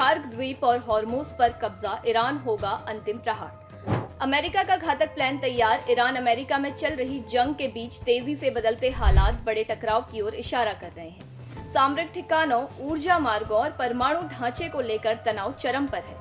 Kharg द्वीप और Hormoz पर कब्जा, ईरान होगा अंतिम प्रहार। अमेरिका का घातक प्लान तैयार, ईरान अमेरिका में चल रही जंग के बीच तेजी से बदलते हालात बड़े टकराव की ओर इशारा कर रहे हैं। सामरिक ठिकानों, ऊर्जा मार्गों और परमाणु ढांचे को लेकर तनाव चरम पर है।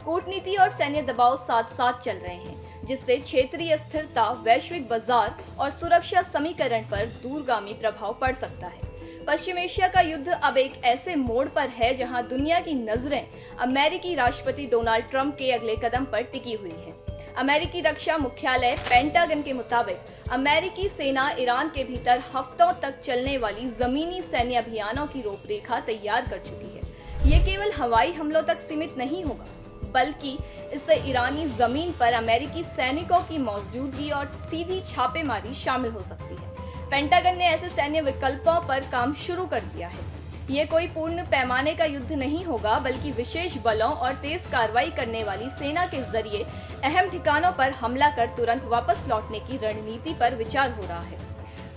कूटनीति और सैन्य दबाव साथ साथ चल रहे हैं, जिससे क्षेत्रीय स्थिरता, वैश्विक बाजार और सुरक्षा समीकरण पर दूरगामी प्रभाव पड़ सकता है। पश्चिम एशिया का युद्ध अब एक ऐसे मोड़ पर है जहां दुनिया की नजरें अमेरिकी राष्ट्रपति डोनाल्ड ट्रंप के अगले कदम पर टिकी हुई हैं। अमेरिकी रक्षा मुख्यालय पेंटागन के मुताबिक अमेरिकी सेना ईरान के भीतर हफ्तों तक चलने वाली जमीनी सैन्य अभियानों की रूपरेखा तैयार कर चुकी है। ये केवल हवाई हमलों तक सीमित नहीं होगा, बल्कि इससे ईरानी जमीन पर अमेरिकी सैनिकों की मौजूदगी और सीधी छापेमारी शामिल हो सकती है। पेंटागन ने ऐसे सैन्य विकल्पों पर काम शुरू कर दिया है। ये कोई पूर्ण पैमाने का युद्ध नहीं होगा, बल्कि विशेष बलों और तेज कार्रवाई करने वाली सेना के जरिए अहम ठिकानों पर हमला कर तुरंत वापस लौटने की रणनीति पर विचार हो रहा है।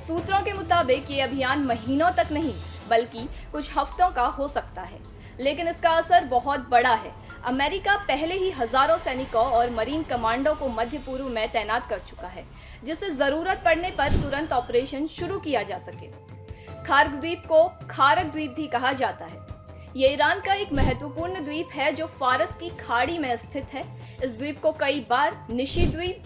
सूत्रों के मुताबिक ये अभियान महीनों तक नहीं, बल्कि कुछ हफ्तों का हो सकता है, लेकिन इसका असर बहुत बड़ा है। अमेरिका पहले ही हजारों सैनिकों और मरीन कमांडो को मध्य पूर्व में तैनात कर चुका है, जिससे जरूरत पड़ने पर तुरंत ऑपरेशन शुरू किया जा सके। खार्ग द्वीप को खारक द्वीप भी कहा जाता है। ये ईरान का एक महत्वपूर्ण द्वीप है जो फारस की खाड़ी में स्थित है। इस द्वीप को कई बार निशी द्वीप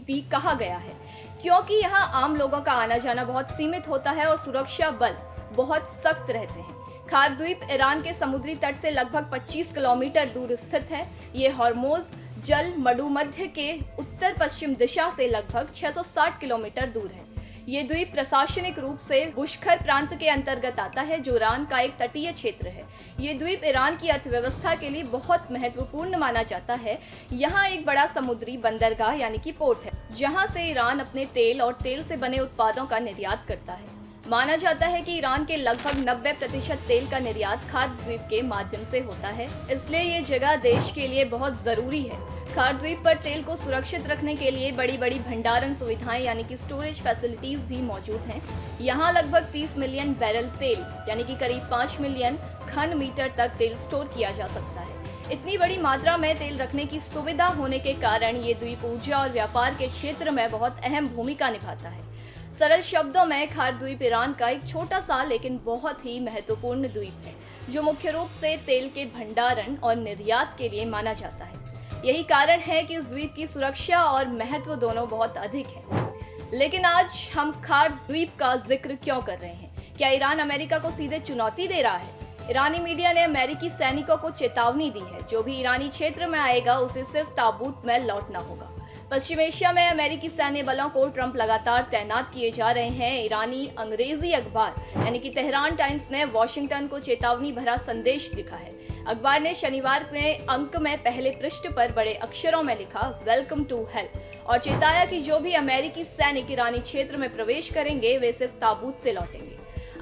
भी कहा गया है, क्योंकि यहाँ आम लोगों का आना जाना बहुत सीमित होता है और सुरक्षा बल बहुत सख्त रहते हैं। खार्ग द्वीप ईरान के समुद्री तट से लगभग 25 किलोमीटर दूर स्थित है। ये हॉर्मोज जल मडुमध्य के उत्तर पश्चिम दिशा से लगभग 660 किलोमीटर दूर है। ये द्वीप प्रशासनिक रूप से बुशखर प्रांत के अंतर्गत आता है, जो ईरान का एक तटीय क्षेत्र है। ये द्वीप ईरान की अर्थव्यवस्था के लिए बहुत महत्वपूर्ण माना जाता है। यहाँ एक बड़ा समुद्री बंदरगाह यानी कि पोर्ट है, जहाँ से ईरान अपने तेल और तेल से बने उत्पादों का निर्यात करता है। माना जाता है कि ईरान के लगभग 90% तेल का निर्यात खार्ग द्वीप के माध्यम से होता है, इसलिए ये जगह देश के लिए बहुत जरूरी है। खार्ग द्वीप पर तेल को सुरक्षित रखने के लिए बड़ी बड़ी भंडारण सुविधाएं यानी कि स्टोरेज फैसिलिटीज भी मौजूद हैं। यहाँ लगभग 30 मिलियन बैरल तेल यानी कि करीब 5 मिलियन घन मीटर तक तेल स्टोर किया जा सकता है। इतनी बड़ी मात्रा में तेल रखने की सुविधा होने के कारण ये द्वीप ऊर्जा और व्यापार के क्षेत्र में बहुत अहम भूमिका निभाता है। सरल शब्दों में खार्ग द्वीप ईरान का एक छोटा सा लेकिन बहुत ही महत्वपूर्ण द्वीप है, जो मुख्य रूप से तेल के भंडारण और निर्यात के लिए माना जाता है। यही कारण है कि इस द्वीप की सुरक्षा और महत्व दोनों बहुत अधिक है। लेकिन आज हम खार्ग द्वीप का जिक्र क्यों कर रहे हैं? क्या ईरान अमेरिका को सीधे चुनौती दे रहा है? ईरानी मीडिया ने अमेरिकी सैनिकों को चेतावनी दी है, जो भी ईरानी क्षेत्र में आएगा उसे सिर्फ ताबूत में लौटना होगा। पश्चिम एशिया में अमेरिकी सैन्य बलों को ट्रंप लगातार तैनात किए जा रहे हैं। ईरानी अंग्रेजी अखबार यानी कि तेहरान टाइम्स ने वॉशिंगटन को चेतावनी भरा संदेश लिखा है। अखबार ने शनिवार में अंक में पहले पृष्ठ पर बड़े अक्षरों में लिखा वेलकम टू हेल और चेताया कि जो भी अमेरिकी सैनिक ईरानी क्षेत्र में प्रवेश करेंगे वे सिर्फ ताबूत से लौटेंगे।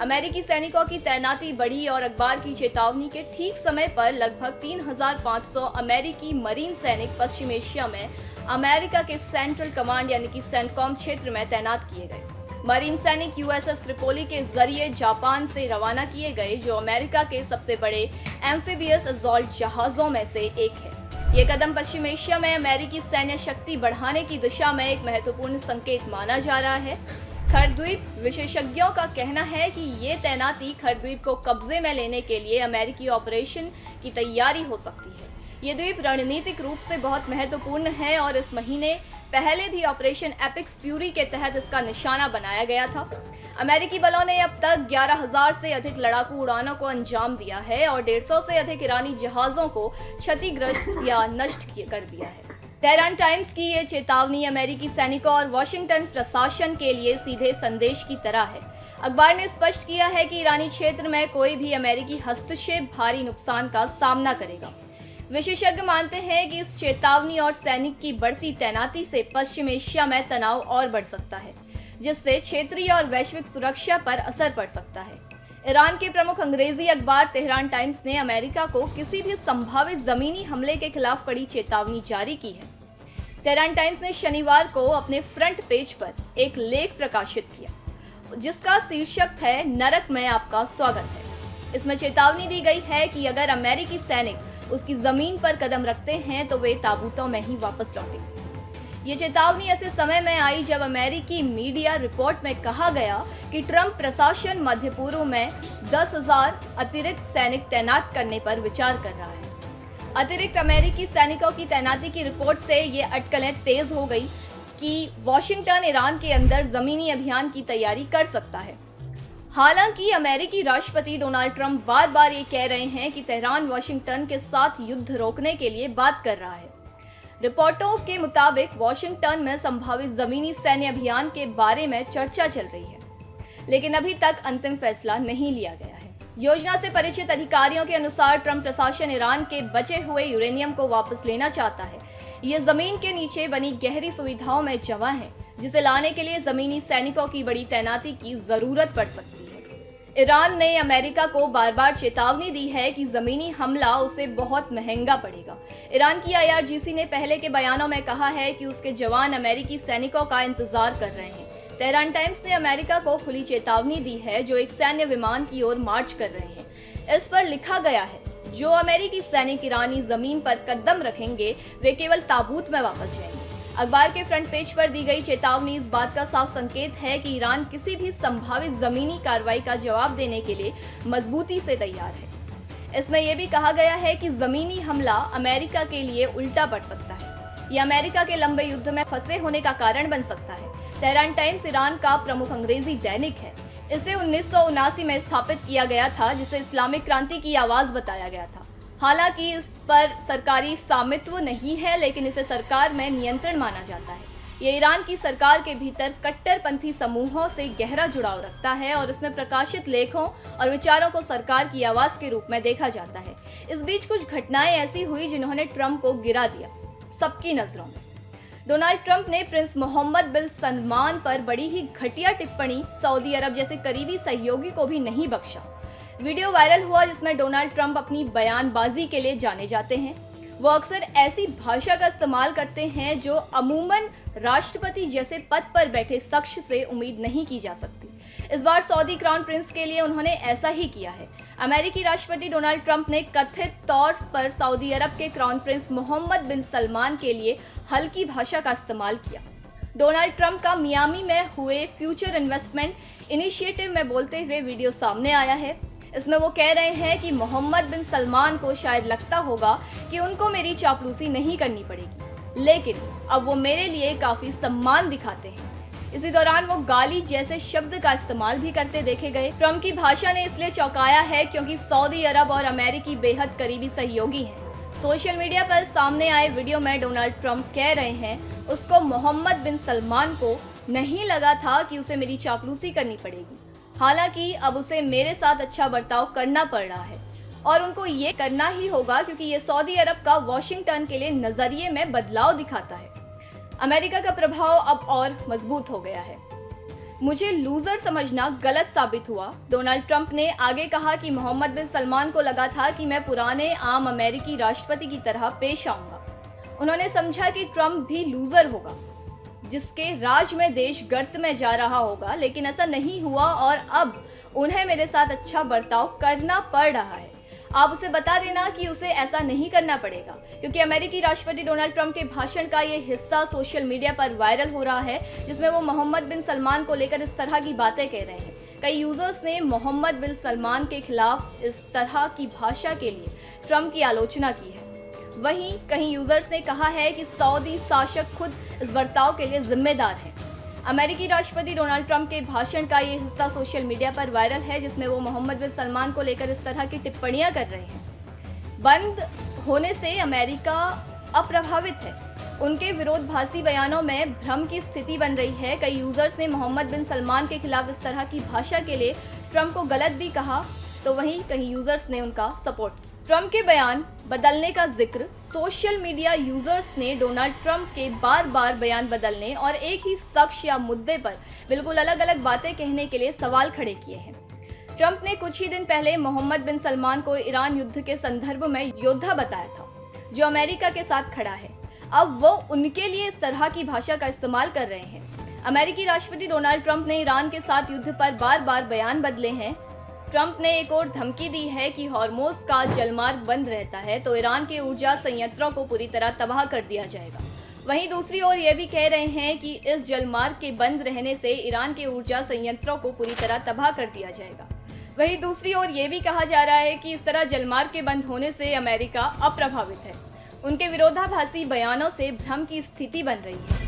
अमेरिकी सैनिकों की तैनाती बढ़ी और अखबार की चेतावनी के ठीक समय पर लगभग 3,500 अमेरिकी मरीन सैनिक पश्चिम एशिया में अमेरिका के सेंट्रल कमांड यानी कि सेंटकॉम क्षेत्र में तैनात किए गए। मरीन सैनिक यूएसएस ट्रिपोली के जरिए जापान से रवाना किए गए, जो अमेरिका के सबसे बड़े एम्फीबियस असॉल्ट जहाजों में से एक है। ये कदम पश्चिम एशिया में अमेरिकी सैन्य शक्ति बढ़ाने की दिशा में एक महत्वपूर्ण संकेत माना जा रहा है। खार्ग द्वीप विशेषज्ञों का कहना है कि ये तैनाती खार्ग द्वीप को कब्जे में लेने के लिए अमेरिकी ऑपरेशन की तैयारी हो सकती है। ये द्वीप रणनीतिक रूप से बहुत महत्वपूर्ण है और इस महीने पहले भी ऑपरेशन एपिक फ्यूरी के तहत इसका निशाना बनाया गया था। अमेरिकी बलों ने अब तक 11,000 से अधिक लड़ाकू उड़ानों को अंजाम दिया है और 150 से अधिक ईरानी जहाजों को क्षतिग्रस्त या नष्ट कर दिया है। तेहरान टाइम्स की ये चेतावनी अमेरिकी सैनिकों और वॉशिंगटन प्रशासन के लिए सीधे संदेश की तरह है। अखबार ने स्पष्ट किया है कि ईरानी क्षेत्र में कोई भी अमेरिकी हस्तक्षेप भारी नुकसान का सामना करेगा। विशेषज्ञ मानते हैं कि इस चेतावनी और सैनिक की बढ़ती तैनाती से पश्चिम एशिया में तनाव और बढ़ सकता है, जिससे क्षेत्रीय और वैश्विक सुरक्षा पर असर पड़ सकता है। ईरान के प्रमुख अंग्रेजी अखबार तेहरान टाइम्स ने अमेरिका को किसी भी संभावित जमीनी हमले के खिलाफ कड़ी चेतावनी जारी की है। तेहरान टाइम्स ने शनिवार को अपने फ्रंट पेज पर एक लेख प्रकाशित किया, जिसका शीर्षक है नरक में आपका स्वागत है। इसमें चेतावनी दी गई है कि अगर अमेरिकी सैनिक उसकी जमीन पर कदम रखते हैं तो वे ताबूतों में ही वापस लौटेंगे। ये चेतावनी ऐसे समय में आई जब अमेरिकी मीडिया रिपोर्ट में कहा गया कि ट्रंप प्रशासन मध्य पूर्व में 10,000 अतिरिक्त सैनिक तैनात करने पर विचार कर रहा है। अतिरिक्त अमेरिकी सैनिकों की तैनाती की रिपोर्ट से ये अटकलें तेज हो गई कि वाशिंगटन ईरान के अंदर जमीनी अभियान की तैयारी कर सकता है। हालांकि अमेरिकी राष्ट्रपति डोनाल्ड ट्रंप बार बार ये कह रहे हैं कि तेहरान वाशिंगटन के साथ युद्ध रोकने के लिए बात कर रहा है। रिपोर्टों के मुताबिक वाशिंगटन में संभावित जमीनी सैन्य अभियान के बारे में चर्चा चल रही है, लेकिन अभी तक अंतिम फैसला नहीं लिया गया है। योजना से परिचित अधिकारियों के अनुसार ट्रंप प्रशासन ईरान के बचे हुए यूरेनियम को वापस लेना चाहता है। ये जमीन के नीचे बनी गहरी सुविधाओं में जमा है, जिसे लाने के लिए जमीनी सैनिकों की बड़ी तैनाती की जरूरत पड़ सकती है। ईरान ने अमेरिका को बार बार चेतावनी दी है कि जमीनी हमला उसे बहुत महंगा पड़ेगा। ईरान की IRGC ने पहले के बयानों में कहा है कि उसके जवान अमेरिकी सैनिकों का इंतजार कर रहे हैं। तेहरान टाइम्स ने अमेरिका को खुली चेतावनी दी है जो एक सैन्य विमान की ओर मार्च कर रहे हैं। इस पर लिखा गया है, जो अमेरिकी सैनिक ईरानी जमीन पर कदम रखेंगे वे केवल ताबूत में वापस जाएंगे। अखबार के फ्रंट पेज पर दी गई चेतावनी इस बात का साफ संकेत है कि ईरान किसी भी संभावित जमीनी कार्रवाई का जवाब देने के लिए मजबूती से तैयार है। इसमें यह भी कहा गया है कि जमीनी हमला अमेरिका के लिए उल्टा पड़ सकता है। यह अमेरिका के लंबे युद्ध में फंसे होने का कारण बन सकता है। तेहरान टाइम्स ईरान का प्रमुख अंग्रेजी दैनिक है। इसे 1979 में स्थापित किया गया था, जिसे इस्लामिक क्रांति की आवाज बताया गया था। हालांकि इस पर सरकारी स्वामित्व नहीं है, लेकिन इसे सरकार में नियंत्रण माना जाता है। ये ईरान की सरकार के भीतर कट्टरपंथी समूहों से गहरा जुड़ाव रखता है और इसमें प्रकाशित लेखों और विचारों को सरकार की आवाज के रूप में देखा जाता है। इस बीच कुछ घटनाएं ऐसी हुई जिन्होंने ट्रंप को गिरा दिया सबकी नजरों में। डोनाल्ड ट्रंप ने प्रिंस मोहम्मद बिन सलमान पर बड़ी ही घटिया टिप्पणी सऊदी अरब जैसे करीबी सहयोगी को भी नहीं बख्शा। वीडियो वायरल हुआ जिसमें डोनाल्ड ट्रंप अपनी बयानबाजी के लिए जाने जाते हैं। वो अक्सर ऐसी भाषा का इस्तेमाल करते हैं जो अमूमन राष्ट्रपति जैसे पद पर बैठे शख्स से उम्मीद नहीं की जा सकती। इस बार सऊदी क्राउन प्रिंस के लिए उन्होंने ऐसा ही किया है। अमेरिकी राष्ट्रपति डोनाल्ड ट्रंप ने कथित तौर पर सऊदी अरब के क्राउन प्रिंस मोहम्मद बिन सलमान के लिए हल्की भाषा का इस्तेमाल किया। डोनाल्ड ट्रंप का मियामी में हुए फ्यूचर इन्वेस्टमेंट इनिशिएटिव में बोलते हुए वीडियो सामने आया है। इसमें वो कह रहे हैं कि मोहम्मद बिन सलमान को शायद लगता होगा कि उनको मेरी चापलूसी नहीं करनी पड़ेगी, लेकिन अब वो मेरे लिए काफी सम्मान दिखाते हैं। इसी दौरान वो गाली जैसे शब्द का इस्तेमाल भी करते देखे गए। ट्रंप की भाषा ने इसलिए चौंकाया है क्योंकि सऊदी अरब और अमेरिकी बेहद करीबी सहयोगी हैं। सोशल मीडिया पर सामने आए वीडियो में डोनाल्ड ट्रंप कह रहे हैं उसको मोहम्मद बिन सलमान को नहीं लगा था कि उसे मेरी चापलूसी करनी पड़ेगी। हालांकि अब उसे मेरे साथ अच्छा बर्ताव करना पड़ रहा है और उनको ये करना ही होगा क्योंकि ये सऊदी अरब का वाशिंगटन के लिए नजरिए में बदलाव दिखाता है। अमेरिका का प्रभाव अब और मजबूत हो गया है। मुझे लूजर समझना गलत साबित हुआ। डोनाल्ड ट्रंप ने आगे कहा कि मोहम्मद बिन सलमान को लगा था कि मैं पुराने आम अमेरिकी राष्ट्रपति की तरह पेश आऊंगा। उन्होंने समझा कि ट्रंप भी लूजर होगा जिसके राज में देश गर्त में जा रहा होगा, लेकिन ऐसा नहीं हुआ और अब उन्हें मेरे साथ अच्छा बर्ताव करना पड़ रहा है। आप उसे बता देना कि उसे ऐसा नहीं करना पड़ेगा, क्योंकि अमेरिकी राष्ट्रपति डोनाल्ड ट्रंप के भाषण का ये हिस्सा सोशल मीडिया पर वायरल हो रहा है, जिसमें वो मोहम्मद बिन सलमान को लेकर इस तरह की बातें कह रहे हैं। कई यूजर्स ने मोहम्मद बिन सलमान के खिलाफ इस तरह की भाषा के लिए ट्रंप की आलोचना की है। वहीं कहीं यूजर्स ने कहा है कि सऊदी शासक खुद इस बर्ताव के लिए जिम्मेदार है। अमेरिकी राष्ट्रपति डोनाल्ड ट्रंप के भाषण का ये हिस्सा सोशल मीडिया पर वायरल है, जिसमें वो मोहम्मद बिन सलमान को लेकर इस तरह की टिप्पणियां कर रहे हैं। बंद होने से अमेरिका अप्रभावित है। उनके विरोधाभासी बयानों में भ्रम की स्थिति बन रही है। कई यूजर्स ने मोहम्मद बिन सलमान के खिलाफ इस तरह की भाषा के लिए ट्रंप को गलत भी कहा, तो वहीं कई यूजर्स ने उनका सपोर्ट किया। ट्रंप के बयान बदलने का जिक्र। सोशल मीडिया यूजर्स ने डोनाल्ड ट्रंप के बार बार बयान बदलने और एक ही शख्स या मुद्दे पर बिल्कुल अलग अलग बातें कहने के लिए सवाल खड़े किए हैं। ट्रंप ने कुछ ही दिन पहले मोहम्मद बिन सलमान को ईरान युद्ध के संदर्भ में योद्धा बताया था जो अमेरिका के साथ खड़ा है। अब वो उनके लिए इस तरह की भाषा का इस्तेमाल कर रहे हैं। अमेरिकी राष्ट्रपति डोनाल्ड ट्रंप ने ईरान के साथ युद्ध पर बार बार बयान बदले हैं। ट्रंप ने एक और धमकी दी है कि हॉर्मोज का जलमार्ग बंद रहता है तो ईरान के ऊर्जा संयंत्रों को पूरी तरह तबाह कर दिया जाएगा। वहीं दूसरी ओर ये भी कह रहे हैं कि इस जलमार्ग के बंद रहने से ईरान के ऊर्जा संयंत्रों को पूरी तरह तबाह कर दिया जाएगा। वहीं दूसरी ओर ये भी कहा जा रहा है कि इस तरह जलमार्ग के बंद होने से अमेरिका अप्रभावित है। उनके विरोधाभासी बयानों से भ्रम की स्थिति बन रही है।